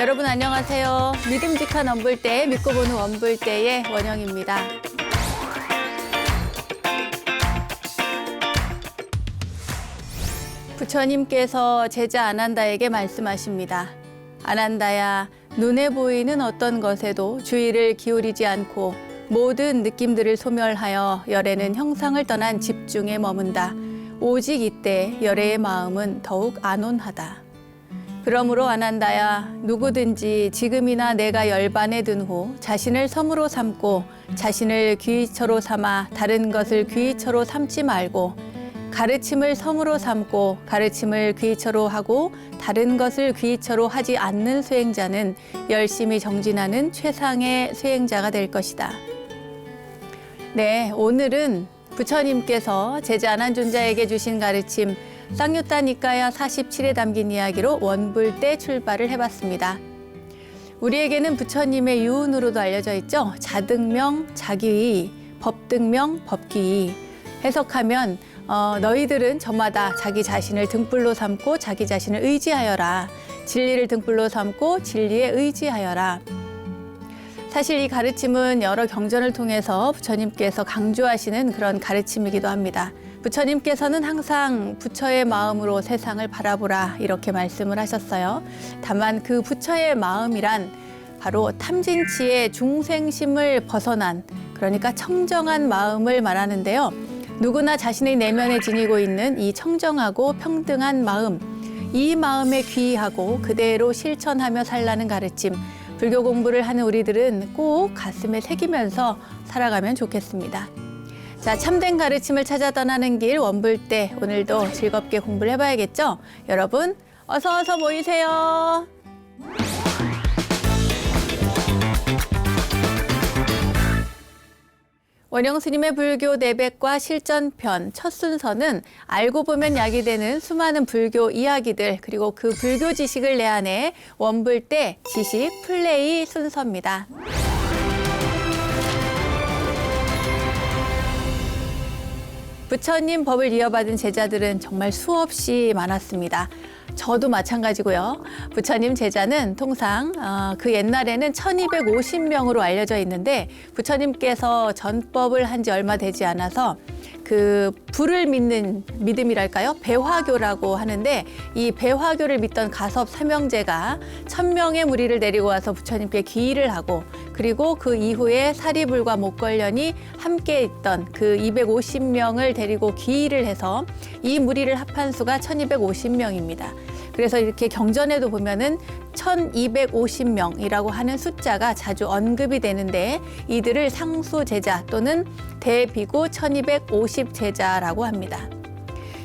여러분 안녕하세요. 믿음직한 원불대, 믿고 보는 원불대의 원영입니다. 부처님께서 제자 아난다에게 말씀하십니다. 아난다야, 눈에 보이는 어떤 것에도 주의를 기울이지 않고 모든 느낌들을 소멸하여 열애는 형상을 떠난 집중에 머문다. 오직 이때 열애의 마음은 더욱 안온하다. 그러므로 아난다야, 누구든지 지금이나 내가 열반에 든 후 자신을 섬으로 삼고 자신을 귀처로 삼아 다른 것을 귀처로 삼지 말고 가르침을 섬으로 삼고 가르침을 귀처로 하고 다른 것을 귀처로 하지 않는 수행자는 열심히 정진하는 최상의 수행자가 될 것이다. 네, 오늘은 부처님께서 제자 아난존자에게 주신 가르침 쌍유타 니까야 47에 담긴 이야기로 원불대 출발을 해봤습니다. 우리에게는 부처님의 유언으로도 알려져 있죠. 자등명, 자기의, 법등명, 법기의. 해석하면 너희들은 저마다 자기 자신을 등불로 삼고 자기 자신을 의지하여라. 진리를 등불로 삼고 진리에 의지하여라. 사실 이 가르침은 여러 경전을 통해서 부처님께서 강조하시는 그런 가르침이기도 합니다. 부처님께서는 항상 부처의 마음으로 세상을 바라보라 이렇게 말씀을 하셨어요. 다만 그 부처의 마음이란 바로 탐진치의 중생심을 벗어난, 그러니까 청정한 마음을 말하는데요. 누구나 자신의 내면에 지니고 있는 이 청정하고 평등한 마음, 이 마음에 귀의하고 그대로 실천하며 살라는 가르침, 불교 공부를 하는 우리들은 꼭 가슴에 새기면서 살아가면 좋겠습니다. 자, 참된 가르침을 찾아 떠나는 길 원불대, 오늘도 즐겁게 공부를 해봐야겠죠? 여러분, 어서 모이세요. 원영 스님의 불교 내백과 실전편 첫 순서는 알고 보면 약이 되는 수많은 불교 이야기들, 그리고 그 불교 지식을 내한해 원불대 지식 플레이 순서입니다. 부처님 법을 이어받은 제자들은 정말 수없이 많았습니다. 저도 마찬가지고요. 부처님 제자는 통상 그 옛날에는 1250명으로 알려져 있는데 부처님께서 전법을 한 지 얼마 되지 않아서 그 불을 믿는 믿음이랄까요? 배화교라고 하는데 이 배화교를 믿던 가섭 삼형제가 1000명의 무리를 데리고 와서 부처님께 기의를 하고 그리고 그 이후에 사리불과 목걸련이 함께 있던 그 250명을 데리고 기의를 해서 이 무리를 합한 수가 1250명입니다. 그래서 이렇게 경전에도 보면은 1250명이라고 하는 숫자가 자주 언급이 되는데 이들을 상수 제자 또는 대비구 1250 제자라고 합니다.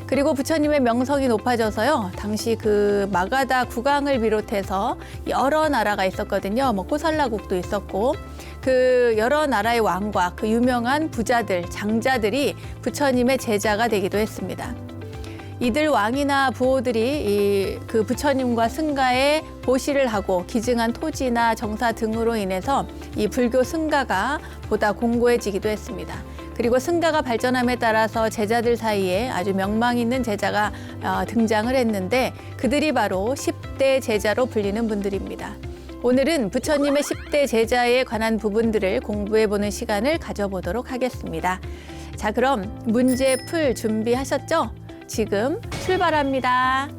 그리고 부처님의 명성이 높아져서요. 당시 그 마가다 국왕을 비롯해서 여러 나라가 있었거든요. 뭐 코살라국도 있었고 그 여러 나라의 왕과 그 유명한 부자들, 장자들이 부처님의 제자가 되기도 했습니다. 이들 왕이나 부호들이 그 부처님과 승가에 보시를 하고 기증한 토지나 정사 등으로 인해서 이 불교 승가가 보다 공고해지기도 했습니다. 그리고 승가가 발전함에 따라서 제자들 사이에 아주 명망 있는 제자가 등장을 했는데 그들이 바로 10대 제자로 불리는 분들입니다. 오늘은 부처님의 10대 제자에 관한 부분들을 공부해보는 시간을 가져보도록 하겠습니다. 자, 그럼 문제 풀 준비하셨죠? 지금 출발합니다.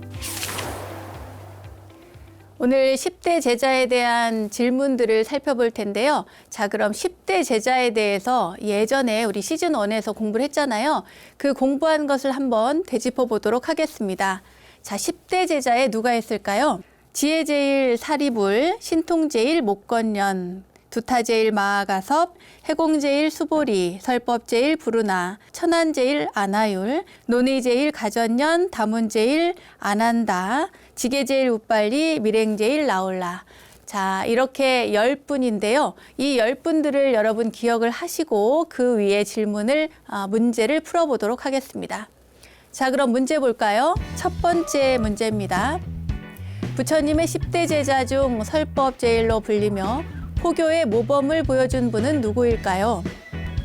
오늘 10대 제자에 대한 질문들을 살펴볼 텐데요. 자, 그럼 10대 제자에 대해서 예전에 우리 시즌 1에서 공부를 했잖아요. 그 공부한 것을 한번 되짚어 보도록 하겠습니다. 자, 10대 제자에 누가 있을까요? 지혜제일 사리불, 신통제일 목건련, 두타제일 마하가섭, 해공제일 수보리, 설법제일 부르나, 천안제일 아나율, 논의제일 가전년, 다문제일 아난다, 지게제일 우빨리, 밀행제일 나올라. 자, 이렇게 10분인데요. 이 10분들을 여러분 기억을 하시고 그 위에 질문을, 문제를 풀어보도록 하겠습니다. 자, 그럼 문제 볼까요? 첫 번째 문제입니다. 부처님의 10대 제자 중 설법제일로 불리며 포교의 모범을 보여준 분은 누구일까요?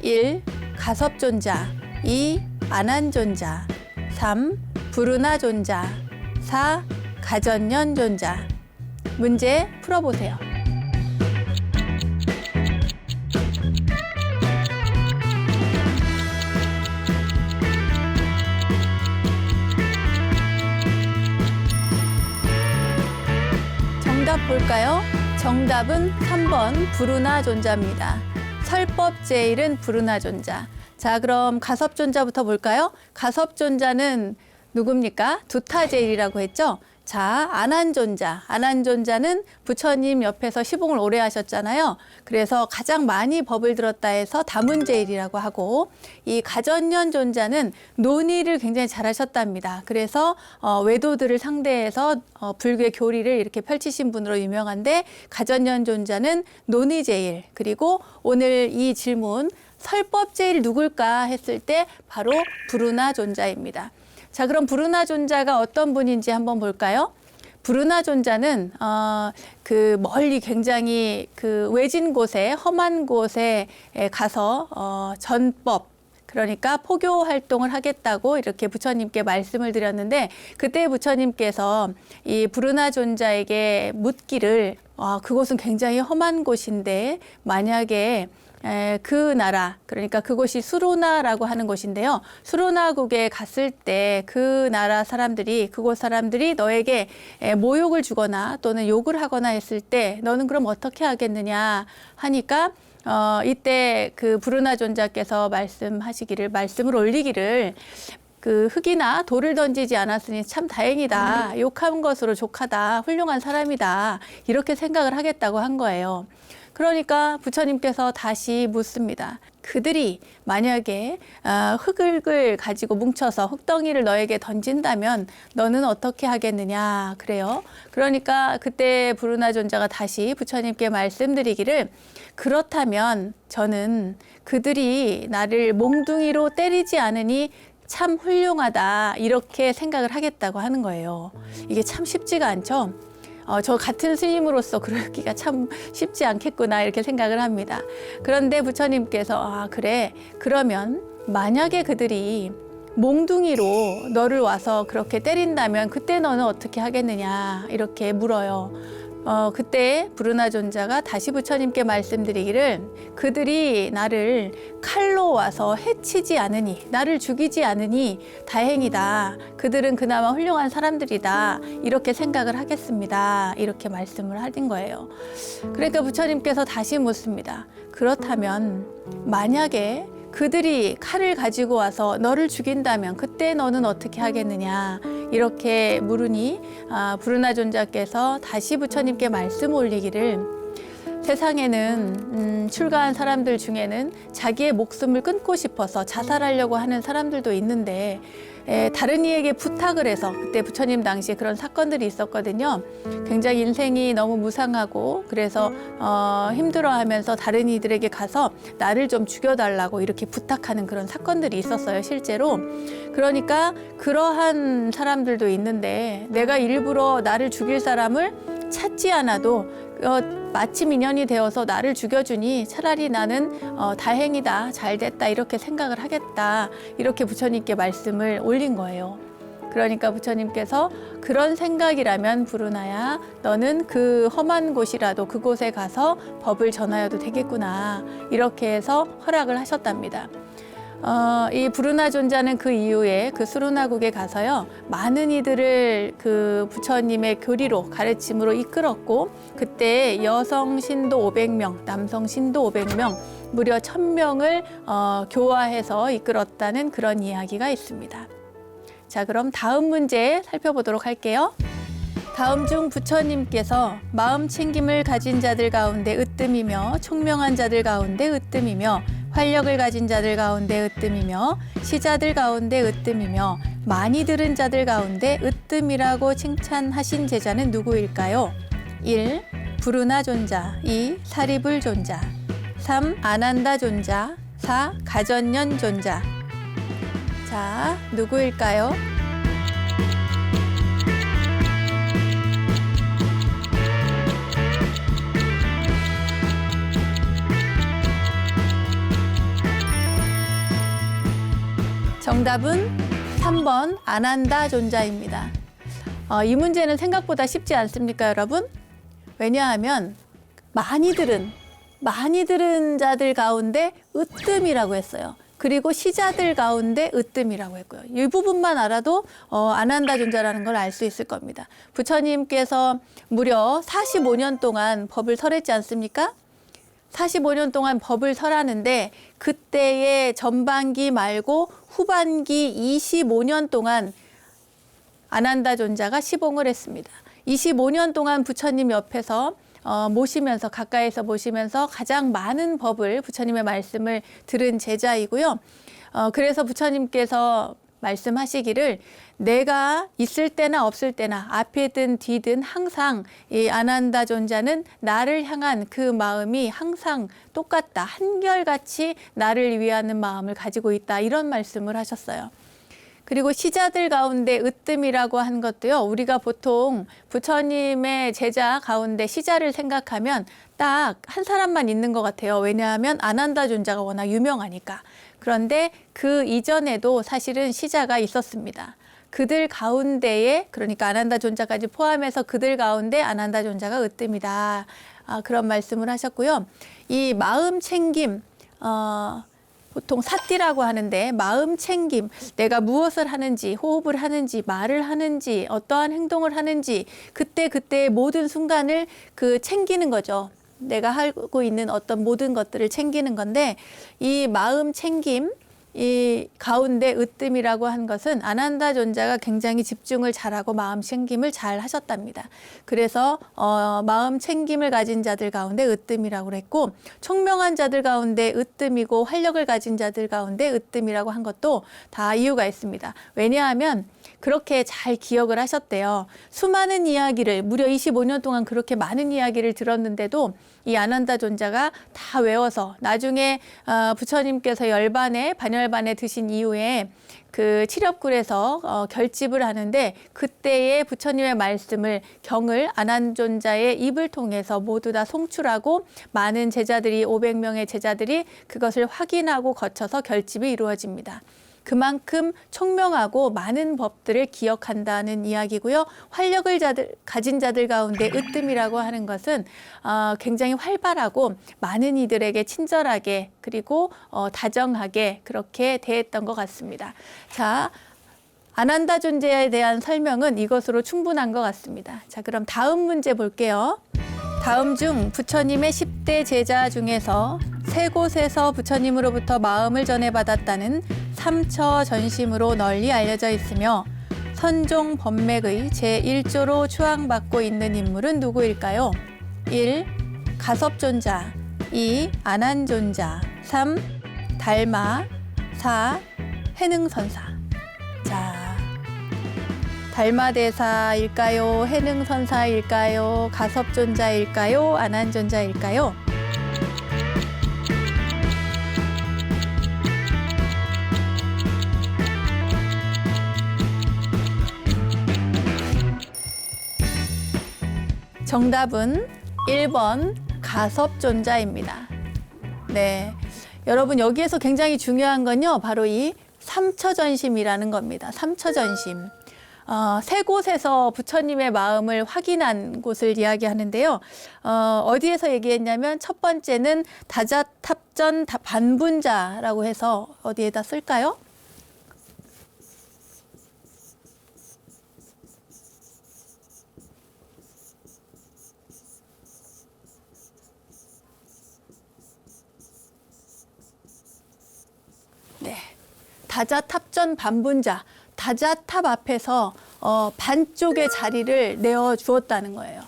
1. 가섭존자, 2. 아난존자, 3. 부르나존자, 4. 가전년존자. 문제 풀어보세요. 정답 볼까요? 정답은 3번 불운하존자입니다. 설법제일은 불운하존자. 자, 그럼 가섭존자부터 볼까요? 가섭존자는 누굽니까? 두타제일이라고 했죠? 자, 안한존자. 안한존자는 부처님 옆에서 시봉을 오래 하셨잖아요. 그래서 가장 많이 법을 들었다 해서 다문제일이라고 하고, 이 가전연존자는 논의를 굉장히 잘하셨답니다. 그래서 외도들을 상대해서 불교의 교리를 이렇게 펼치신 분으로 유명한데, 가전연존자는 논의제일. 그리고 오늘 이 질문 설법제일 누굴까 했을 때 바로 불운하존자입니다. 자, 그럼 불운하존자가 어떤 분인지 한번 볼까요? 불운하존자는 그 멀리 굉장히 그 외진 곳에 험한 곳에 가서 전법, 그러니까 포교 활동을 하겠다고 이렇게 부처님께 말씀을 드렸는데, 그때 부처님께서 이 불운하존자에게 묻기를 그곳은 굉장히 험한 곳인데 만약에 그 나라, 그러니까 그곳이 수로나라고 하는 곳인데요. 수로나국에 갔을 때 그 나라 사람들이, 그곳 사람들이 너에게 모욕을 주거나 또는 욕을 하거나 했을 때 너는 그럼 어떻게 하겠느냐 하니까 이때 그 불운하존자께서 말씀을 올리기를 그 흙이나 돌을 던지지 않았으니 참 다행이다. 욕한 것으로 족하다. 훌륭한 사람이다. 이렇게 생각을 하겠다고 한 거예요. 그러니까 부처님께서 다시 묻습니다. 그들이 만약에 흙을 가지고 뭉쳐서 흙덩이를 너에게 던진다면 너는 어떻게 하겠느냐 그래요. 그러니까 그때 불운하존자가 다시 부처님께 말씀드리기를, 그렇다면 저는 그들이 나를 몽둥이로 때리지 않으니 참 훌륭하다, 이렇게 생각을 하겠다고 하는 거예요. 이게 참 쉽지가 않죠. 저 같은 스님으로서 그러기가 참 쉽지 않겠구나, 이렇게 생각을 합니다. 그런데 부처님께서 그래, 그러면 만약에 그들이 몽둥이로 너를 와서 그렇게 때린다면 그때 너는 어떻게 하겠느냐, 이렇게 물어요. 그때 불운하존자가 다시 부처님께 말씀드리기를, 그들이 나를 칼로 와서 해치지 않으니, 나를 죽이지 않으니 다행이다. 그들은 그나마 훌륭한 사람들이다. 이렇게 생각을 하겠습니다. 이렇게 말씀을 하신 거예요. 그러니까 부처님께서 다시 묻습니다. 그렇다면 만약에 그들이 칼을 가지고 와서 너를 죽인다면 그때 너는 어떻게 하겠느냐, 이렇게 물으니 불운하존자께서 다시 부처님께 말씀 올리기를, 세상에는 출가한 사람들 중에는 자기의 목숨을 끊고 싶어서 자살하려고 하는 사람들도 있는데, 다른 이에게 부탁을 해서, 그때 부처님 당시에 그런 사건들이 있었거든요. 굉장히 인생이 너무 무상하고 그래서 힘들어하면서 다른 이들에게 가서 나를 좀 죽여달라고 이렇게 부탁하는 그런 사건들이 있었어요, 실제로. 그러니까 그러한 사람들도 있는데, 내가 일부러 나를 죽일 사람을 찾지 않아도 마침 인연이 되어서 나를 죽여주니 차라리 나는 다행이다, 잘됐다, 이렇게 생각을 하겠다, 이렇게 부처님께 말씀을 올린 거예요. 그러니까 부처님께서 그런 생각이라면 불운하야, 너는 그 험한 곳이라도 그곳에 가서 법을 전하여도 되겠구나, 이렇게 해서 허락을 하셨답니다. 이 불운하존자는 그 이후에 그 수로나국에 가서요, 많은 이들을 그 부처님의 교리로, 가르침으로 이끌었고, 그때 여성 신도 500명, 남성 신도 500명, 무려 1000명을 교화해서 이끌었다는 그런 이야기가 있습니다. 자, 그럼 다음 문제 살펴보도록 할게요. 다음 중 부처님께서 마음 챙김을 가진 자들 가운데 으뜸이며, 총명한 자들 가운데 으뜸이며, 활력을 가진 자들 가운데 으뜸이며, 시자들 가운데 으뜸이며, 많이 들은 자들 가운데 으뜸이라고 칭찬하신 제자는 누구일까요? 1. 불운하존자. 2. 사리불존자. 3. 아난다존자. 4. 가전연존자. 자, 누구일까요? 정답은 3번 아난다존자입니다. 이 문제는 생각보다 쉽지 않습니까, 여러분? 왜냐하면 많이 들은 자들 가운데 으뜸이라고 했어요. 그리고 시자들 가운데 으뜸이라고 했고요. 이 부분만 알아도 아난다 존자라는 걸 알 수 있을 겁니다. 부처님께서 무려 45년 동안 법을 설했지 않습니까? 45년 동안 법을 설하는데 그때의 전반기 말고 후반기 25년 동안 아난다 존자가 시봉을 했습니다. 25년 동안 부처님 옆에서 모시면서 가까이서 모시면서 가장 많은 법을 부처님의 말씀을 들은 제자이고요. 그래서 부처님께서 말씀하시기를 내가 있을 때나 없을 때나 앞이든 뒤든 항상 이 아난다 존자는 나를 향한 그 마음이 항상 똑같다. 한결같이 나를 위하는 마음을 가지고 있다. 이런 말씀을 하셨어요. 그리고 시자들 가운데 으뜸이라고 한 것도요. 우리가 보통 부처님의 제자 가운데 시자를 생각하면 딱 한 사람만 있는 것 같아요. 왜냐하면 아난다 존자가 워낙 유명하니까. 그런데 그 이전에도 사실은 시자가 있었습니다. 그들 가운데에 그러니까 아난다 존자까지 포함해서 그들 가운데 아난다 존자가 으뜸이다. 그런 말씀을 하셨고요. 이 마음 챙김 보통 사띠라고 하는데 마음 챙김, 내가 무엇을 하는지, 호흡을 하는지, 말을 하는지, 어떠한 행동을 하는지 그때그때의 모든 순간을 챙기는 거죠. 내가 하고 있는 어떤 모든 것들을 챙기는 건데 이 마음 챙김, 이 가운데 으뜸이라고 한 것은 아난다 존자가 굉장히 집중을 잘하고 마음 챙김을 잘 하셨답니다. 그래서 마음 챙김을 가진 자들 가운데 으뜸이라고 그랬고 총명한 자들 가운데 으뜸이고 활력을 가진 자들 가운데 으뜸이라고 한 것도 다 이유가 있습니다. 왜냐하면 그렇게 잘 기억을 하셨대요. 수많은 이야기를 무려 25년 동안 그렇게 많은 이야기를 들었는데도 이 아난다 존자가 다 외워서 나중에 부처님께서 반열반에 드신 이후에 그 칠엽굴에서 결집을 하는데 그때의 부처님의 말씀을 경을 아난 존자의 입을 통해서 모두 다 송출하고 많은 제자들이 500명의 제자들이 그것을 확인하고 거쳐서 결집이 이루어집니다. 그만큼 총명하고 많은 법들을 기억한다는 이야기고요. 활력을 가진 자들 가운데 으뜸이라고 하는 것은 굉장히 활발하고 많은 이들에게 친절하게 그리고 다정하게 그렇게 대했던 것 같습니다. 자, 아난다 존재에 대한 설명은 이것으로 충분한 것 같습니다. 자, 그럼 다음 문제 볼게요. 다음 중 부처님의 10대 제자 중에서 세 곳에서 부처님으로부터 마음을 전해받았다는 삼처 전심으로 널리 알려져 있으며 선종 법맥의 제1조로 추앙받고 있는 인물은 누구일까요? 1. 가섭존자 2. 아난존자 3. 달마 4. 해능선사. 자, 달마대사일까요? 해능선사일까요? 가섭존자일까요? 아난존자일까요? 정답은 1번 가섭존자입니다. 네, 여러분 여기에서 굉장히 중요한 건요. 바로 이 삼처전심이라는 겁니다. 삼처전심. 세 곳에서 부처님의 마음을 확인한 곳을 이야기하는데요. 어디에서 얘기했냐면 첫 번째는 다자탑전 반분자라고 해서 어디에다 쓸까요? 네, 다자탑전 반분자. 다자탑 앞에서 반쪽의 자리를 내어 주었다는 거예요.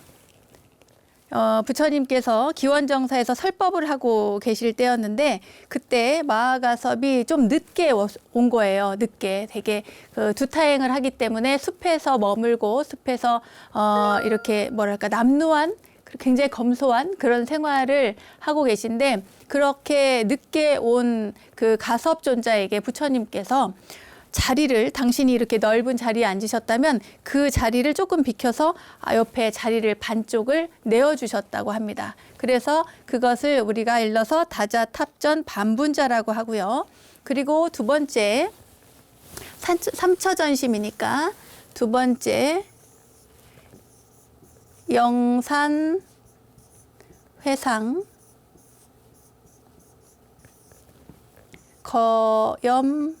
부처님께서 기원정사에서 설법을 하고 계실 때였는데 그때 마하가섭이 좀 늦게 온 거예요. 늦게 되게 두타행을 하기 때문에 숲에서 머물고 숲에서 이렇게 뭐랄까 남루한 굉장히 검소한 그런 생활을 하고 계신데 그렇게 늦게 온 그 가섭존자에게 부처님께서 자리를 당신이 이렇게 넓은 자리에 앉으셨다면 그 자리를 조금 비켜서 옆에 자리를 반쪽을 내어주셨다고 합니다. 그래서 그것을 우리가 일러서 다자탑전 반분자라고 하고요. 그리고 두 번째 삼처전심이니까 두 번째 영산 회상, 거염화.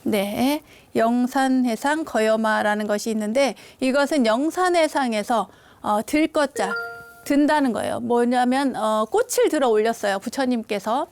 네, 영산해상 거염화라는 것이 있는데 이것은 영산해상에서 들것자, 든다는 거예요. 뭐냐면 꽃을 들어 올렸어요. 부처님께서.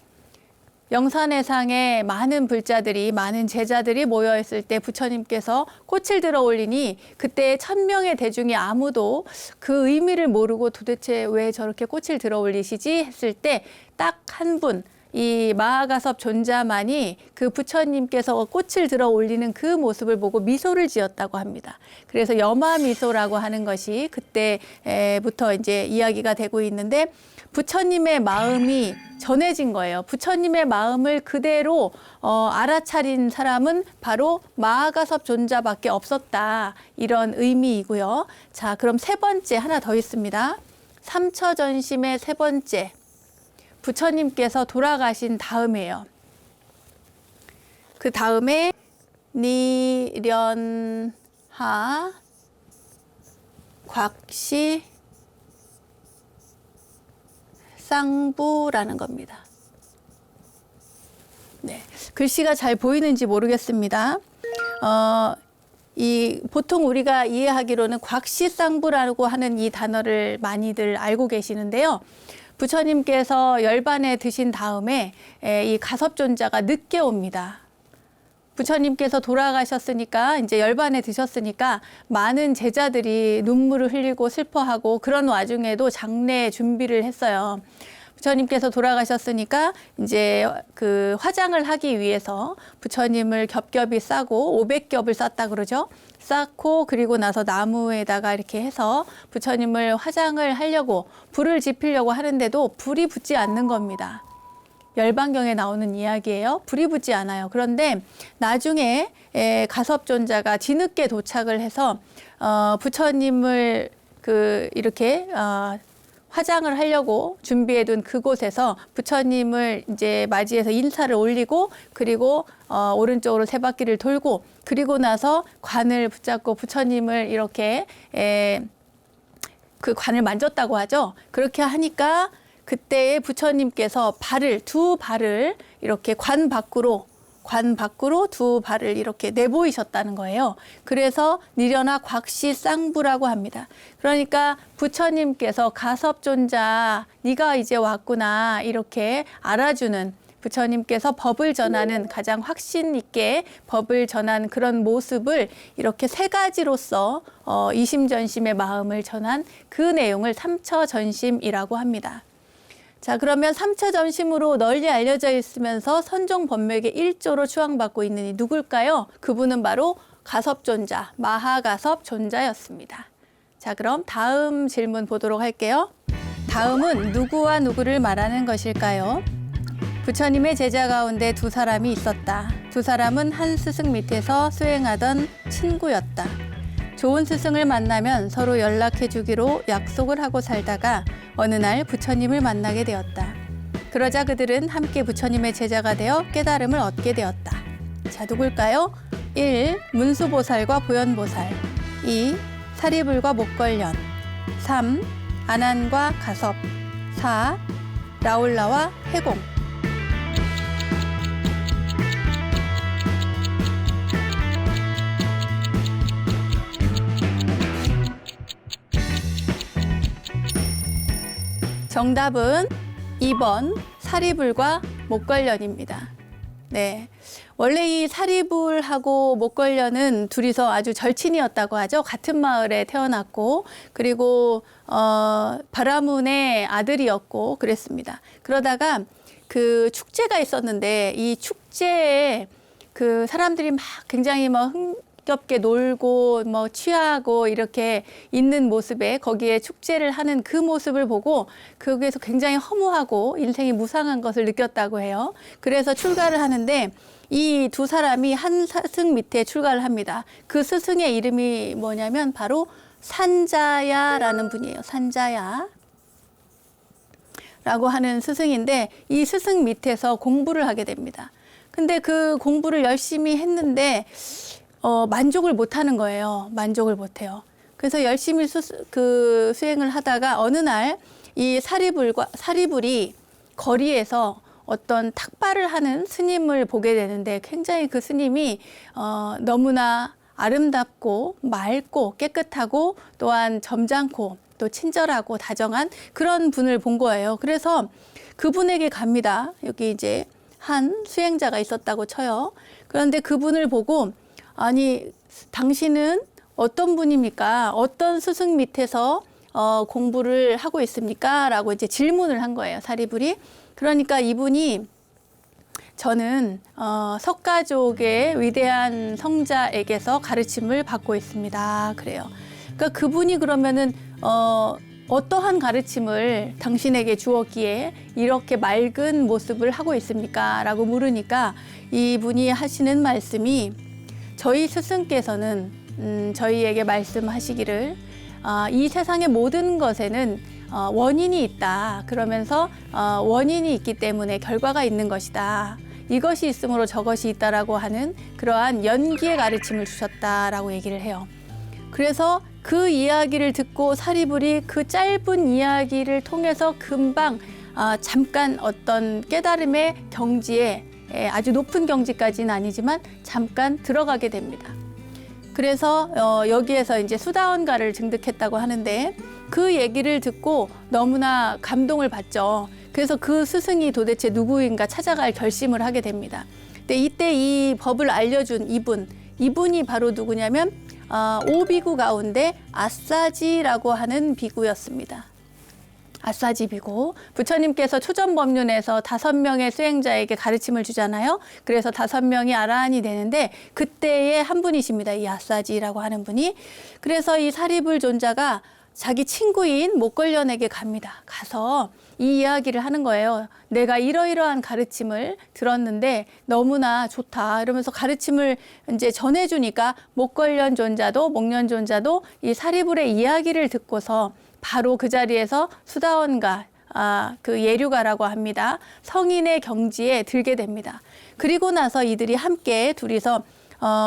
영산해상에 많은 불자들이, 많은 제자들이 모여있을 때 부처님께서 꽃을 들어 올리니 그때 1000명의 대중이 아무도 그 의미를 모르고 도대체 왜 저렇게 꽃을 들어 올리시지 했을 때 딱 한 분, 이 마하가섭 존자만이 그 부처님께서 꽃을 들어 올리는 그 모습을 보고 미소를 지었다고 합니다. 그래서 여마미소라고 하는 것이 그때부터 이제 이야기가 되고 있는데 부처님의 마음이 전해진 거예요. 부처님의 마음을 그대로 알아차린 사람은 바로 마하가섭 존자밖에 없었다. 이런 의미이고요. 자, 그럼 세 번째 하나 더 있습니다. 삼처전심의 세 번째. 부처님께서 돌아가신 다음에요. 그 다음에 니련하 곽시 쌍부라는 겁니다. 네, 글씨가 잘 보이는지 모르겠습니다. 보통 우리가 이해하기로는 곽시쌍부라고 하는 이 단어를 많이들 알고 계시는데요. 부처님께서 열반에 드신 다음에 이 가섭존자가 늦게 옵니다. 부처님께서 돌아가셨으니까 이제 열반에 드셨으니까 많은 제자들이 눈물을 흘리고 슬퍼하고 그런 와중에도 장례 준비를 했어요. 부처님께서 돌아가셨으니까 이제 그 화장을 하기 위해서 부처님을 겹겹이 싸고 500겹을 쌌다 그러죠. 쌓고 그리고 나서 나무에다가 이렇게 해서 부처님을 화장을 하려고 불을 지피려고 하는데도 불이 붙지 않는 겁니다. 열반경에 나오는 이야기예요. 불이 붙지 않아요. 그런데 나중에 가섭존자가 뒤늦게 도착을 해서 부처님을 이렇게 화장을 하려고 준비해둔 그곳에서 부처님을 이제 맞이해서 인사를 올리고 그리고 오른쪽으로 세 바퀴를 돌고 그리고 나서 관을 붙잡고 부처님을 이렇게 그 관을 만졌다고 하죠. 그렇게 하니까 그때에 부처님께서 두 발을 이렇게 관 밖으로 두 발을 이렇게 내보이셨다는 거예요. 그래서 니련하 곽시 쌍부라고 합니다. 그러니까 부처님께서 가섭존자 네가 이제 왔구나 이렇게 알아주는 부처님께서 법을 전하는 가장 확신 있게 법을 전한 그런 모습을 이렇게 세 가지로서 이심전심의 마음을 전한 그 내용을 삼처전심이라고 합니다. 자, 그러면 삼처전심으로 널리 알려져 있으면서 선종법맥의 1조로 추앙받고 있는 이 누굴까요? 그분은 바로 가섭존자, 마하가섭 존자였습니다. 자, 그럼 다음 질문 보도록 할게요. 다음은 누구와 누구를 말하는 것일까요? 부처님의 제자 가운데 두 사람이 있었다. 두 사람은 한 스승 밑에서 수행하던 친구였다. 좋은 스승을 만나면 서로 연락해 주기로 약속을 하고 살다가 어느 날 부처님을 만나게 되었다. 그러자 그들은 함께 부처님의 제자가 되어 깨달음을 얻게 되었다. 자, 누굴까요? 1. 문수보살과 보현보살. 2. 사리불과 목걸련. 3. 아난과 가섭. 4. 라울라와 해공. 정답은 2번 사리불과 목걸련입니다. 네, 원래 이 사리불하고 목걸련은 둘이서 아주 절친이었다고 하죠. 같은 마을에 태어났고 그리고 바라문의 아들이었고 그랬습니다. 그러다가 그 축제가 있었는데 이 축제에 그 사람들이 막 굉장히 흥겹게 놀고 취하고 이렇게 있는 모습에 거기에 축제를 하는 그 모습을 보고 거기에서 굉장히 허무하고 인생이 무상한 것을 느꼈다고 해요. 그래서 출가를 하는데 이 두 사람이 한 스승 밑에 출가를 합니다. 그 스승의 이름이 뭐냐면 바로 산자야라는 분이에요. 산자야 라고 하는 스승인데 이 스승 밑에서 공부를 하게 됩니다. 근데 그 공부를 열심히 했는데 만족을 못 하는 거예요. 만족을 못 해요. 그래서 열심히 수행을 하다가 어느 날 이 사리불이 거리에서 어떤 탁발을 하는 스님을 보게 되는데 굉장히 그 스님이 너무나 아름답고 맑고 깨끗하고 또한 점잖고 또 친절하고 다정한 그런 분을 본 거예요. 그래서 그분에게 갑니다. 여기 이제 한 수행자가 있었다고 쳐요. 그런데 그분을 보고 아니 당신은 어떤 분입니까? 어떤 스승 밑에서 공부를 하고 있습니까? 라고 이제 질문을 한 거예요. 사리불이. 그러니까 이분이 저는 석가족의 위대한 성자에게서 가르침을 받고 있습니다. 그래요. 그러니까 그분이 그러면은 어떠한 가르침을 당신에게 주었기에 이렇게 맑은 모습을 하고 있습니까? 라고 물으니까 이분이 하시는 말씀이 저희 스승께서는 저희에게 말씀하시기를 이 세상의 모든 것에는 원인이 있다. 그러면서 원인이 있기 때문에 결과가 있는 것이다. 이것이 있으므로 저것이 있다라고 하는 그러한 연기의 가르침을 주셨다라고 얘기를 해요. 그래서 그 이야기를 듣고 사리불이 그 짧은 이야기를 통해서 금방 잠깐 어떤 깨달음의 경지에 아주 높은 경지까지는 아니지만 잠깐 들어가게 됩니다. 그래서 여기에서 이제 수다원가를 증득했다고 하는데 그 얘기를 듣고 너무나 감동을 받죠. 그래서 그 스승이 도대체 누구인가 찾아갈 결심을 하게 됩니다. 근데 이때 이 법을 알려준 이분이 바로 누구냐면 5비구 가운데 아싸지라고 하는 비구였습니다. 아싸지 비구. 부처님께서 초전법륜에서 5명의 수행자에게 가르침을 주잖아요. 그래서 5명이 아라한이 되는데 그때의 한 분이십니다. 이 아싸지라고 하는 분이. 그래서 이 사리불 존자가 자기 친구인 목걸련에게 갑니다. 가서 이 이야기를 하는 거예요. 내가 이러이러한 가르침을 들었는데 너무나 좋다. 이러면서 가르침을 이제 전해주니까 목걸련 존자도 목련 존자도 이 사리불의 이야기를 듣고서 바로 그 자리에서 수다원가, 그 예류가라고 합니다. 성인의 경지에 들게 됩니다. 그리고 나서 이들이 함께 둘이서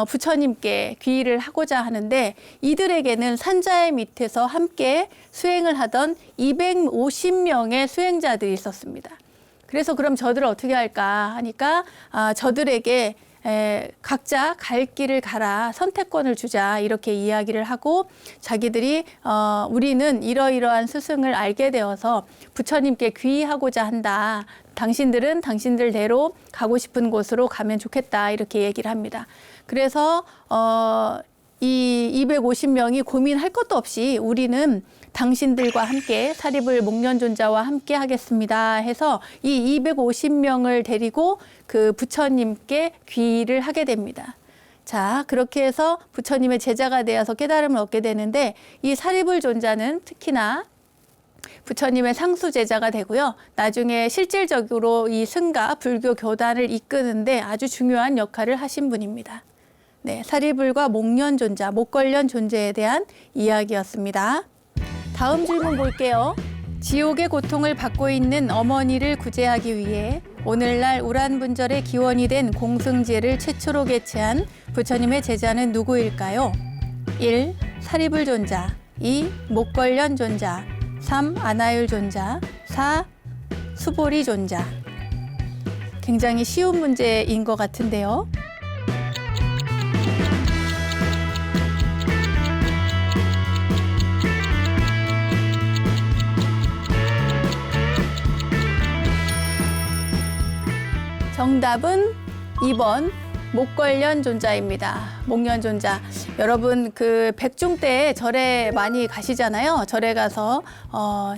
부처님께 귀의를 하고자 하는데 이들에게는 산자의 밑에서 함께 수행을 하던 250명의 수행자들이 있었습니다. 그래서 그럼 저들을 어떻게 할까 하니까 저들에게 각자 갈 길을 가라, 선택권을 주자 이렇게 이야기를 하고 자기들이 우리는 이러이러한 스승을 알게 되어서 부처님께 귀의하고자 한다. 당신들은 당신들대로 가고 싶은 곳으로 가면 좋겠다 이렇게 얘기를 합니다. 그래서 이 250명이 고민할 것도 없이 우리는 당신들과 함께 사리불 목련존자와 함께 하겠습니다 해서 이 250명을 데리고 그 부처님께 귀의를 하게 됩니다. 자, 그렇게 해서 부처님의 제자가 되어서 깨달음을 얻게 되는데 이 사리불 존자는 특히나 부처님의 상수 제자가 되고요. 나중에 실질적으로 이 승가 불교 교단을 이끄는데 아주 중요한 역할을 하신 분입니다. 네, 사리불과 목련 존자, 목걸련 존재에 대한 이야기였습니다. 다음 질문 볼게요. 지옥의 고통을 받고 있는 어머니를 구제하기 위해 오늘날 우란분절의 기원이 된 공승제를 최초로 개최한 부처님의 제자는 누구일까요? 1. 사리불 존자, 2. 목걸련 존자, 3. 아나율 존자, 4. 수보리 존자. 굉장히 쉬운 문제인 것 같은데요. 정답은 2번 목걸련 존자입니다. 목련 존자. 여러분 그 백중 때 절에 많이 가시잖아요. 절에 가서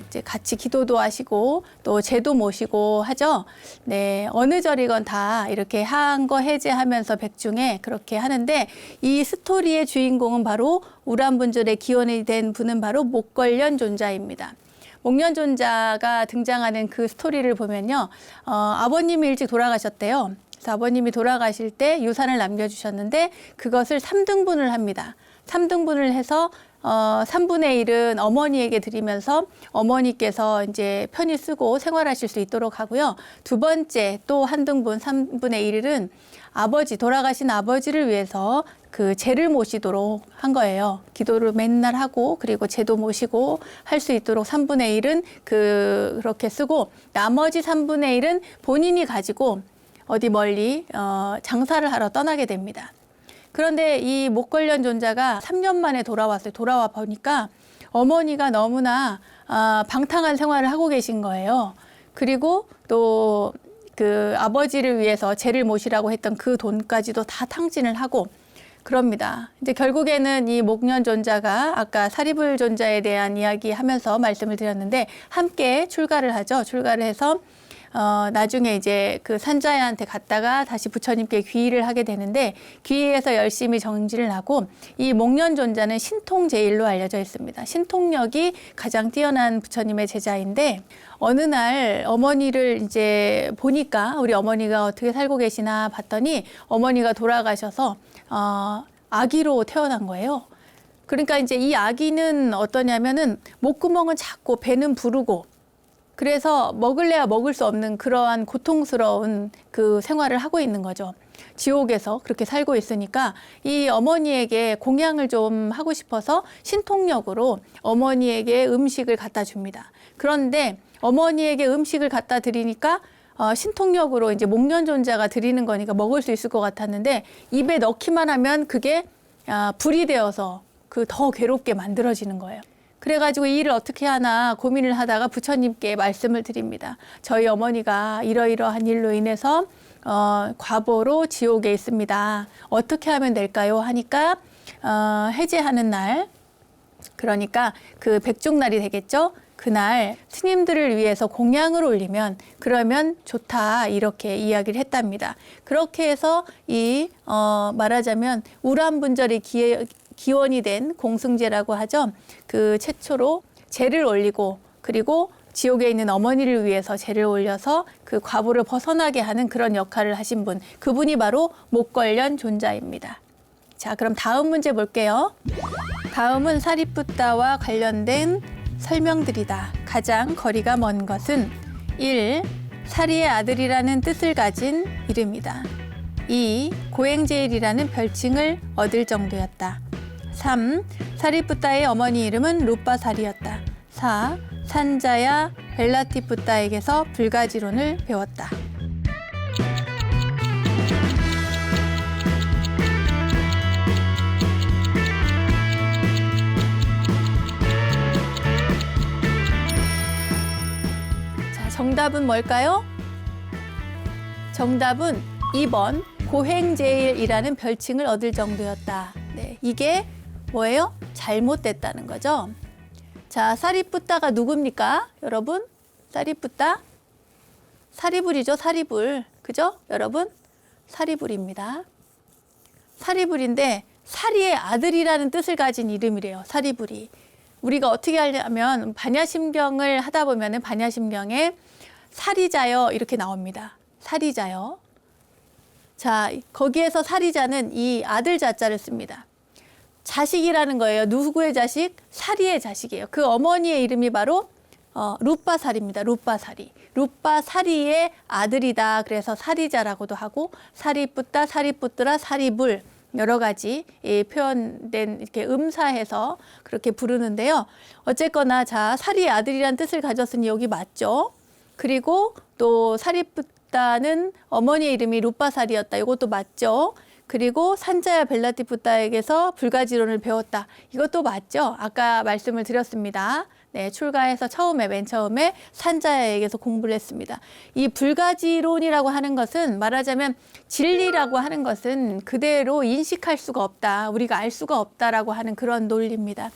이제 같이 기도도 하시고 또 제도 모시고 하죠. 네, 어느 절이건 다 이렇게 한거 해제하면서 백중에 그렇게 하는데 이 스토리의 주인공은 바로 우란분절의 기원이 된 분은 바로 목걸련 존자입니다. 목련 존자가 등장하는 그 스토리를 보면요. 아버님이 일찍 돌아가셨대요. 그래서 아버님이 돌아가실 때 유산을 남겨주셨는데 그것을 3등분을 합니다. 3등분을 해서 3분의 1은 어머니에게 드리면서 어머니께서 이제 편히 쓰고 생활하실 수 있도록 하고요. 두 번째 또 한 등분 3분의 1은 아버지, 돌아가신 아버지를 위해서 그 제를 모시도록 한 거예요. 기도를 맨날 하고 그리고 제도 모시고 할 수 있도록 3분의 1은 그렇게 쓰고 나머지 3분의 1은 본인이 가지고 어디 멀리 장사를 하러 떠나게 됩니다. 그런데 이 목걸련 존자가 3년 만에 돌아왔어요. 돌아와 보니까 어머니가 너무나 방탕한 생활을 하고 계신 거예요. 그리고 또 그 아버지를 위해서 제를 모시라고 했던 그 돈까지도 다 탕진을 하고 그럽니다. 이제 결국에는 이 목련 존자가 아까 사리불 존자에 대한 이야기 하면서 말씀을 드렸는데 함께 출가를 하죠. 출가를 해서 나중에 이제 그 산자야한테 갔다가 다시 부처님께 귀의를 하게 되는데 귀의에서 열심히 정진을 하고 이 목련 존자는 신통제일로 알려져 있습니다. 신통력이 가장 뛰어난 부처님의 제자인데 어느 날 어머니를 이제 보니까 우리 어머니가 어떻게 살고 계시나 봤더니 어머니가 돌아가셔서 아기로 태어난 거예요. 그러니까 이제 이 아기는 어떠냐면은 목구멍은 작고 배는 부르고 그래서 먹을래야 먹을 수 없는 그러한 고통스러운 그 생활을 하고 있는 거죠. 지옥에서 그렇게 살고 있으니까 이 어머니에게 공양을 좀 하고 싶어서 신통력으로 어머니에게 음식을 갖다 줍니다. 그런데 어머니에게 음식을 갖다 드리니까 신통력으로 이제 목련 존자가 드리는 거니까 먹을 수 있을 것 같았는데 입에 넣기만 하면 그게 불이 되어서 그 더 괴롭게 만들어지는 거예요. 그래가지고 이 일을 어떻게 하나 고민을 하다가 부처님께 말씀을 드립니다. 저희 어머니가 이러이러한 일로 인해서 과보로 지옥에 있습니다. 어떻게 하면 될까요? 하니까 해제하는 날, 그러니까 그 백중날이 되겠죠? 그날 스님들을 위해서 공양을 올리면 그러면 좋다 이렇게 이야기를 했답니다. 그렇게 해서 이 말하자면 우람분절이 기원이 된 공승제라고 하죠. 그 최초로 제를 올리고 그리고 지옥에 있는 어머니를 위해서 제를 올려서 그 과보를 벗어나게 하는 그런 역할을 하신 분, 그분이 바로 목걸련 존자입니다. 자, 그럼 다음 문제 볼게요. 다음은 사리푸타와 관련된 설명들이다. 가장 거리가 먼 것은 1. 사리의 아들이라는 뜻을 가진 이름이다. 2. 고행제일이라는 별칭을 얻을 정도였다. 3. 사리푸타의 어머니 이름은 루빠사리였다. 4. 산자야 벨라티푸타에게서 불가지론을 배웠다. 자, 정답은 뭘까요? 정답은 2번 고행제일이라는 별칭을 얻을 정도였다. 네, 이게 뭐예요? 잘못됐다는 거죠. 자, 사리푸타가 누굽니까? 여러분? 사리푸타? 사리불이죠, 사리불. 그죠? 여러분? 사리불입니다. 사리불인데 사리의 아들이라는 뜻을 가진 이름이래요. 사리불이. 우리가 어떻게 하려면 반야심경을 하다 보면은 반야심경에 사리자여 이렇게 나옵니다. 사리자여. 자, 거기에서 사리자는 이 아들 자자를 씁니다. 자식이라는 거예요. 누구의 자식? 사리의 자식이에요. 그 어머니의 이름이 바로 루빠사리입니다. 루빠사리. 루빠사리의 아들이다. 그래서 사리자라고도 하고 사리푸타, 사리푸트라, 사리불 여러 가지 표현된 이렇게 음사해서 그렇게 부르는데요. 어쨌거나 자, 사리의 아들이라는 뜻을 가졌으니 여기 맞죠. 그리고 또 사리푸타는 어머니의 이름이 루빠사리였다. 이것도 맞죠. 그리고 산자야 벨라티푸타에게서 불가지론을 배웠다. 이것도 맞죠? 아까 말씀을 드렸습니다. 네, 출가해서 맨 처음에 산자야에게서 공부를 했습니다. 이 불가지론이라고 하는 것은 말하자면 진리라고 하는 것은 그대로 인식할 수가 없다. 우리가 알 수가 없다라고 하는 그런 논리입니다.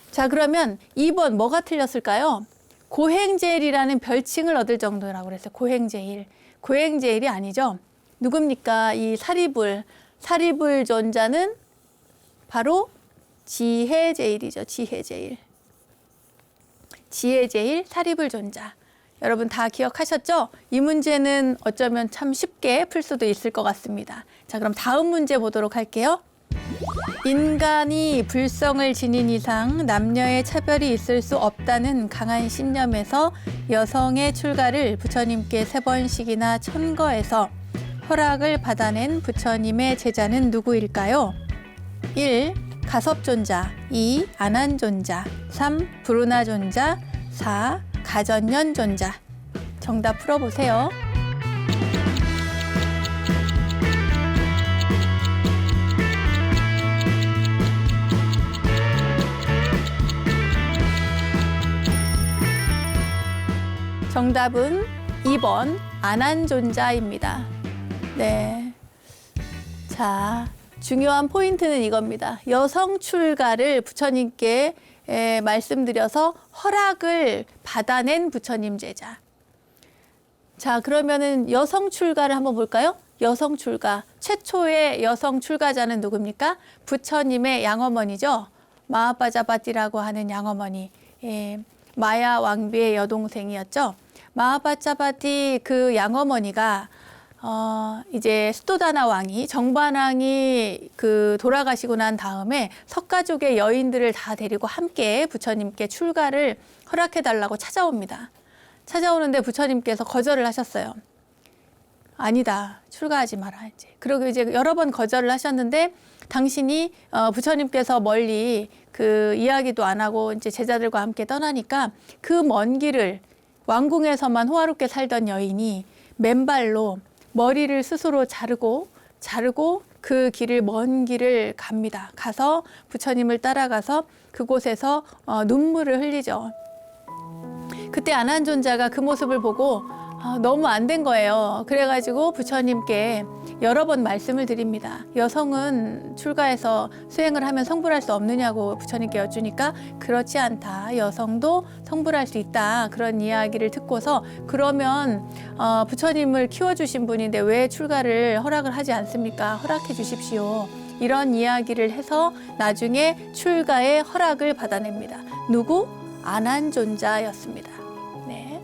자, 그러면 2번 뭐가 틀렸을까요? 고행제일이라는 별칭을 얻을 정도라고 그랬어요. 고행제일. 고행제일이 아니죠. 누굽니까? 이 사리불 존자는 바로 지혜제일이죠. 지혜제일. 지혜제일 사리불 존자. 여러분 다 기억하셨죠? 이 문제는 어쩌면 참 쉽게 풀 수도 있을 것 같습니다. 자, 그럼 다음 문제 보도록 할게요. 인간이 불성을 지닌 이상 남녀의 차별이 있을 수 없다는 강한 신념에서 여성의 출가를 부처님께 3번씩이나 천거해서 허락을 받아낸 부처님의 제자는 누구일까요? 1. 가섭존자, 2. 아난존자, 3. 부르나존자, 4. 가전년존자. 정답 풀어보세요. 정답은 2번 아난존자입니다. 네. 자, 중요한 포인트는 이겁니다. 여성 출가를 부처님께 말씀드려서 허락을 받아낸 부처님 제자. 자, 그러면은 여성 출가를 한번 볼까요? 여성 출가. 최초의 여성 출가자는 누굽니까? 부처님의 양어머니죠. 마하빠자바띠라고 하는 양어머니. 마야 왕비의 여동생이었죠. 마하빠자바띠 그 양어머니가 이제 수도다나 왕이 정반왕이 돌아가시고 난 다음에 석가족의 여인들을 다 데리고 함께 부처님께 출가를 허락해 달라고 찾아옵니다. 찾아오는데 부처님께서 거절을 하셨어요. 아니다, 출가하지 마라 이제. 그리고 이제 여러 번 거절을 하셨는데 당신이 부처님께서 멀리 이야기도 안 하고 이제 제자들과 함께 떠나니까 그 먼 길을 왕궁에서만 호화롭게 살던 여인이 맨발로 머리를 스스로 자르고 그 길을 먼 길을 갑니다. 가서 부처님을 따라가서 그곳에서 눈물을 흘리죠. 그때 아난존자가 그 모습을 보고 너무 안 된 거예요. 그래가지고 부처님께 여러 번 말씀을 드립니다. 여성은 출가해서 수행을 하면 성불할 수 없느냐고 부처님께 여쭈니까 그렇지 않다. 여성도 성불할 수 있다. 그런 이야기를 듣고서 그러면 부처님을 키워주신 분인데 왜 출가를 허락을 하지 않습니까? 허락해 주십시오. 이런 이야기를 해서 나중에 출가의 허락을 받아냅니다. 누구? 아난존자였습니다. 네.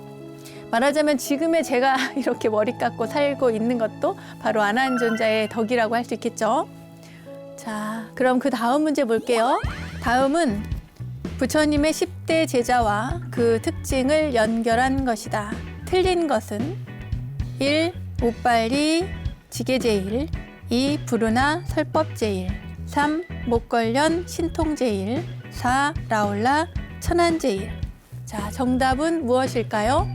말하자면 지금의 제가 이렇게 머리 깎고 살고 있는 것도 바로 아난존자의 덕이라고 할 수 있겠죠. 자, 그럼 그 다음 문제 볼게요. 다음은 부처님의 10대 제자와 그 특징을 연결한 것이다. 틀린 것은 1. 우빨리 지게제일, 2. 부르나 설법제일, 3. 목걸련 신통제일, 4. 라울라 천안제일. 자, 정답은 무엇일까요?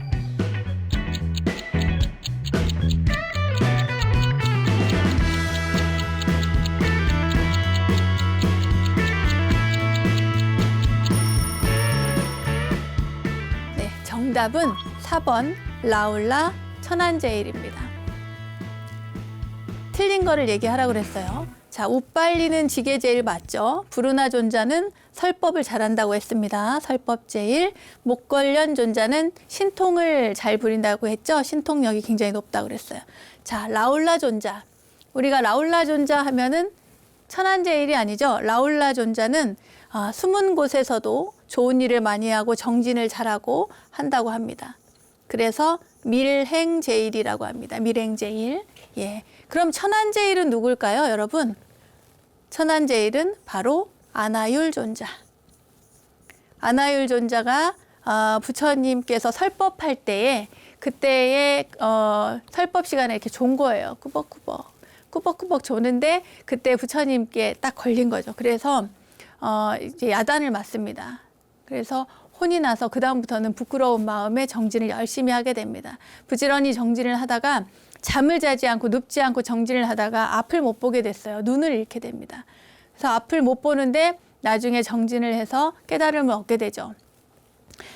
네, 정답은 4번 라울라 천안제일입니다. 틀린 거를 얘기하라고 그랬어요. 자, 우빨리는 지게제일 맞죠? 부르나 존자는 설법을 잘한다고 했습니다. 설법제일. 목걸련 존자는 신통을 잘 부린다고 했죠? 신통력이 굉장히 높다고 그랬어요. 자, 라울라 존자. 우리가 라울라 존자 하면은 천안제일이 아니죠. 라울라 존자는 숨은 곳에서도 좋은 일을 많이 하고 정진을 잘하고 한다고 합니다. 그래서 밀행제일이라고 합니다. 밀행제일. 예. 그럼 천안제일은 누굴까요, 여러분? 천안제일은 바로 아나율 존자. 아나율 존자가 부처님께서 설법할 때에 그때의 설법 시간에 이렇게 존 거예요. 꾸벅꾸벅 조는데 그때 부처님께 딱 걸린 거죠. 그래서 이제 야단을 맞습니다. 그래서 혼이 나서 그다음부터는 부끄러운 마음에 정진을 열심히 하게 됩니다. 부지런히 정진을 하다가 잠을 자지 않고 눕지 않고 정진을 하다가 앞을 못 보게 됐어요. 눈을 잃게 됩니다. 그래서 앞을 못 보는데 나중에 정진을 해서 깨달음을 얻게 되죠.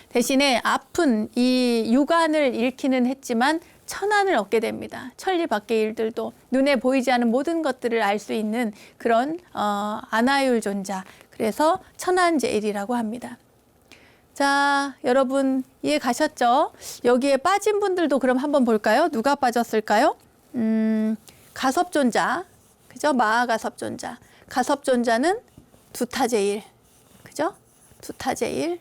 대신에 아픈 이 육안을 잃기는 했지만 천안을 얻게 됩니다. 천리 밖의 일들도 눈에 보이지 않은 모든 것들을 알 수 있는 그런 아나율 존자. 그래서 천안제일이라고 합니다. 자, 여러분 이해 가셨죠? 여기에 빠진 분들도 그럼 한번 볼까요? 누가 빠졌을까요? 가섭존자, 그죠? 마하가섭존자. 가섭존자는 두타제일, 그죠? 두타제일.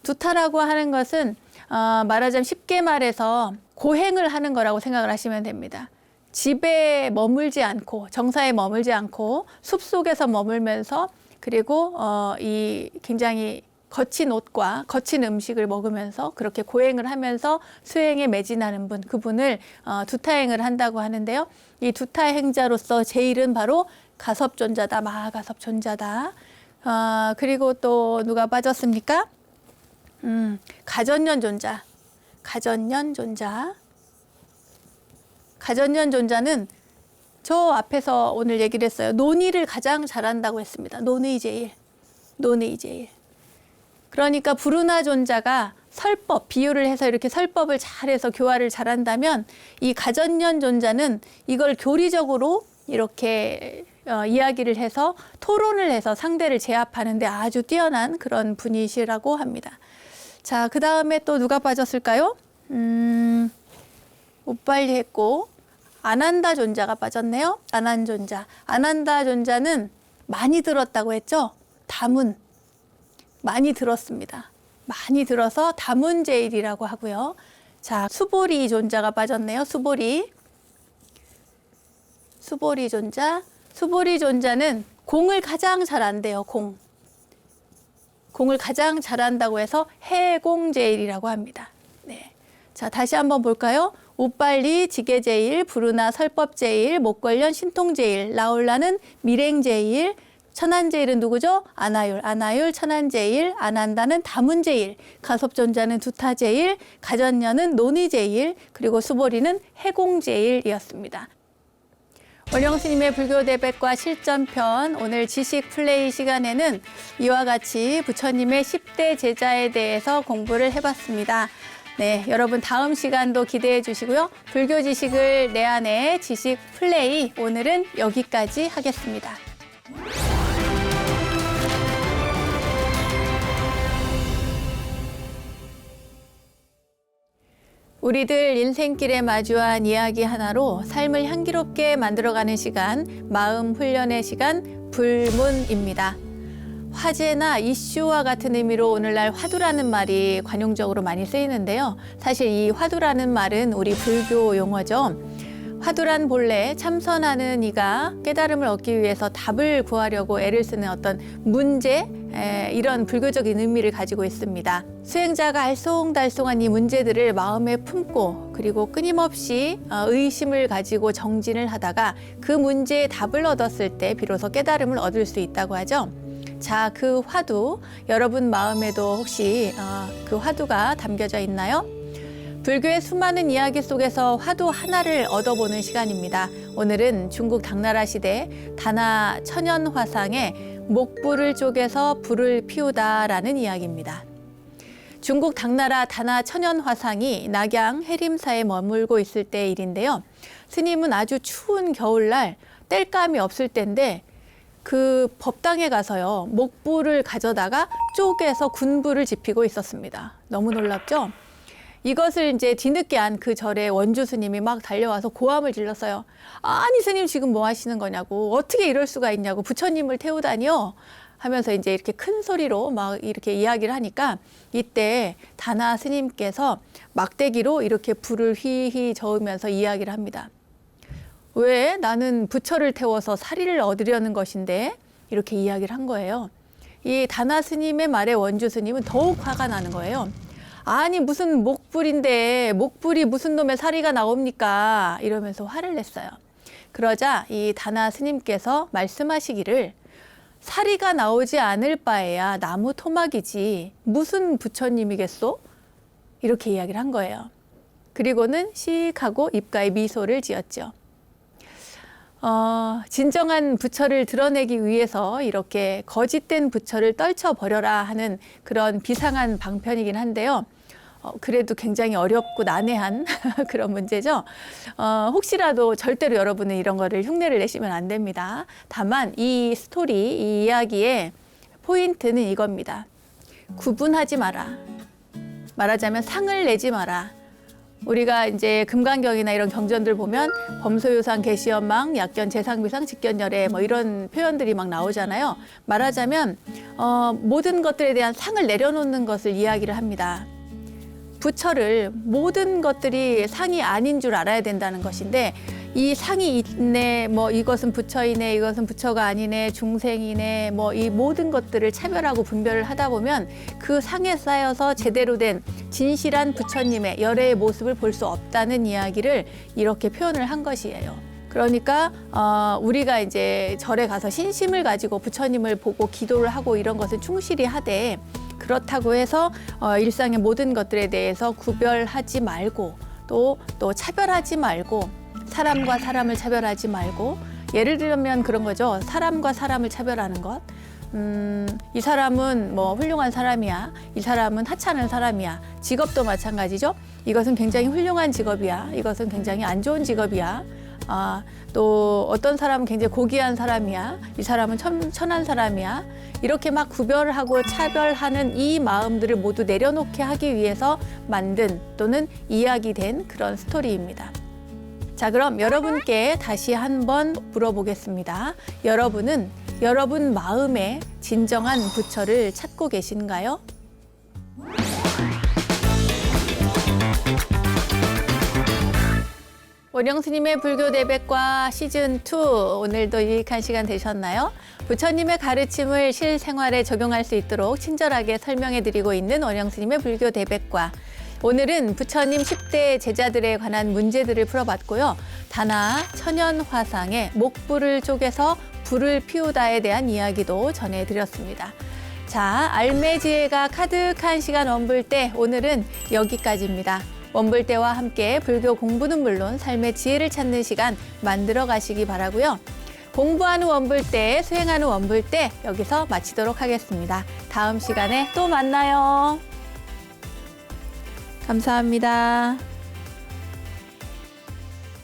두타라고 하는 것은 말하자면 쉽게 말해서 고행을 하는 거라고 생각을 하시면 됩니다. 집에 머물지 않고 정사에 머물지 않고 숲속에서 머물면서 그리고 이 굉장히 거친 옷과 거친 음식을 먹으면서 그렇게 고행을 하면서 수행에 매진하는 분, 그분을 두타행을 한다고 하는데요. 이 두타행자로서 제일은 바로 가섭존자다, 마하가섭존자다. 그리고 또 누가 빠졌습니까? 가전년존자. 가전년존자. 가전년존자는 저 앞에서 오늘 얘기를 했어요. 논의를 가장 잘한다고 했습니다. 논의제일. 논의제일. 그러니까 부르나존자가 설법, 비유를 해서 이렇게 설법을 잘해서 교화를 잘한다면 이 가전년존자는 이걸 교리적으로 이렇게 이야기를 해서 토론을 해서 상대를 제압하는데 아주 뛰어난 그런 분이시라고 합니다. 자, 그 다음에 또 누가 빠졌을까요? 못빨리 했고 아난다 존자가 빠졌네요. 아난존자. 아난다 존자는 많이 들었다고 했죠? 다문. 많이 들었습니다. 많이 들어서 다문제일이라고 하고요. 자, 수보리 존자가 빠졌네요. 수보리. 수보리 존자. 수보리 존자는 공을 가장 잘한대요. 공. 공을 가장 잘한다고 해서 해공제일이라고 합니다. 네. 자, 다시 한번 볼까요? 우빨리 지게제일, 부르나 설법제일, 목걸련 신통제일, 라울라는 밀행제일, 천안제일은 누구죠? 아나율, 아나율 천안제일, 아난다는 다문제일, 가섭존자는 두타제일, 가전년은 논의제일, 그리고 수보리는 해공제일이었습니다. 원령 스님의 불교 대백과 실전편, 오늘 지식 플레이 시간에는 이와 같이 부처님의 10대 제자에 대해서 공부를 해봤습니다. 네, 여러분 다음 시간도 기대해 주시고요. 불교 지식을 내 안에 지식 플레이, 오늘은 여기까지 하겠습니다. 우리들 인생길에 마주한 이야기 하나로 삶을 향기롭게 만들어가는 시간, 마음 훈련의 시간, 불문입니다. 화제나 이슈와 같은 의미로 오늘날 화두라는 말이 관용적으로 많이 쓰이는데요. 사실 이 화두라는 말은 우리 불교 용어죠. 화두란 본래 참선하는 이가 깨달음을 얻기 위해서 답을 구하려고 애를 쓰는 어떤 문제, 이런 불교적인 의미를 가지고 있습니다. 수행자가 알쏭달쏭한 이 문제들을 마음에 품고 그리고 끊임없이 의심을 가지고 정진을 하다가 그 문제에 답을 얻었을 때 비로소 깨달음을 얻을 수 있다고 하죠. 자, 그 화두, 여러분 마음에도 혹시 그 화두가 담겨져 있나요? 불교의 수많은 이야기 속에서 화두 하나를 얻어보는 시간입니다. 오늘은 중국 당나라 시대 다나 천연 화상에 목불을 쪼개서 불을 피우다라는 이야기입니다. 중국 당나라 다나 천연 화상이 낙양 해림사에 머물고 있을 때의 일인데요. 스님은 아주 추운 겨울날 땔감이 없을 때인데 그 법당에 가서요, 목불을 가져다가 쪼개서 군불을 지피고 있었습니다. 너무 놀랍죠? 이것을 이제 뒤늦게 안 그 절에 원주 스님이 막 달려와서 고함을 질렀어요. 아니 스님 지금 뭐 하시는 거냐고, 어떻게 이럴 수가 있냐고, 부처님을 태우다니요 하면서 이제 이렇게 큰 소리로 막 이렇게 이야기를 하니까 이때 다나 스님께서 막대기로 이렇게 불을 휘휘 저으면서 이야기를 합니다. 왜? 나는 부처를 태워서 사리를 얻으려는 것인데, 이렇게 이야기를 한 거예요. 이 다나 스님의 말에 원주 스님은 더욱 화가 나는 거예요. 아니 무슨 목불인데 목불이 무슨 놈의 사리가 나옵니까? 이러면서 화를 냈어요. 그러자 이 다나 스님께서 말씀하시기를 사리가 나오지 않을 바에야 나무 토막이지 무슨 부처님이겠소? 이렇게 이야기를 한 거예요. 그리고는 씩 하고 입가에 미소를 지었죠. 진정한 부처를 드러내기 위해서 이렇게 거짓된 부처를 떨쳐버려라 하는 그런 비상한 방편이긴 한데요. 그래도 굉장히 어렵고 난해한 그런 문제죠. 혹시라도 절대로 여러분은 이런 거를 흉내를 내시면 안 됩니다. 다만 이 스토리, 이 이야기의 포인트는 이겁니다. 구분하지 마라. 말하자면 상을 내지 마라. 우리가 이제 금강경이나 이런 경전들 보면 범소유상, 계시연망, 약견, 재상비상, 직견열애 뭐 이런 표현들이 막 나오잖아요. 말하자면 모든 것들에 대한 상을 내려놓는 것을 이야기를 합니다. 부처를 모든 것들이 상이 아닌 줄 알아야 된다는 것인데 이 상이 있네, 뭐 이것은 부처이네, 이것은 부처가 아니네, 중생이네, 뭐 이 모든 것들을 차별하고 분별을 하다 보면 그 상에 쌓여서 제대로 된 진실한 부처님의 열애의 모습을 볼 수 없다는 이야기를 이렇게 표현을 한 것이에요. 그러니까 우리가 이제 절에 가서 신심을 가지고 부처님을 보고 기도를 하고 이런 것은 충실히 하되, 그렇다고 해서 일상의 모든 것들에 대해서 구별하지 말고 또 차별하지 말고, 사람과 사람을 차별하지 말고, 예를 들면 그런 거죠. 사람과 사람을 차별하는 것. 이 사람은 뭐 훌륭한 사람이야. 이 사람은 하찮은 사람이야. 직업도 마찬가지죠. 이것은 굉장히 훌륭한 직업이야. 이것은 굉장히 안 좋은 직업이야. 또 어떤 사람은 굉장히 고귀한 사람이야. 이 사람은 천한 사람이야. 이렇게 막 구별하고 차별하는 이 마음들을 모두 내려놓게 하기 위해서 만든 또는 이야기된 그런 스토리입니다. 자, 그럼 여러분께 다시 한번 물어보겠습니다. 여러분은 여러분 마음에 진정한 부처를 찾고 계신가요? 원영스님의 불교 대백과 시즌2, 오늘도 유익한 시간 되셨나요? 부처님의 가르침을 실생활에 적용할 수 있도록 친절하게 설명해 드리고 있는 원영스님의 불교 대백과. 오늘은 부처님 10대 제자들에 관한 문제들을 풀어봤고요. 다나 천연화상의 목불을 쪼개서 불을 피우다에 대한 이야기도 전해드렸습니다. 자, 알매지혜가 가득한 시간 원불대, 오늘은 여기까지입니다. 원불대와 함께 불교 공부는 물론 삶의 지혜를 찾는 시간 만들어 가시기 바라고요. 공부하는 원불대, 수행하는 원불대, 여기서 마치도록 하겠습니다. 다음 시간에 또 만나요. 감사합니다.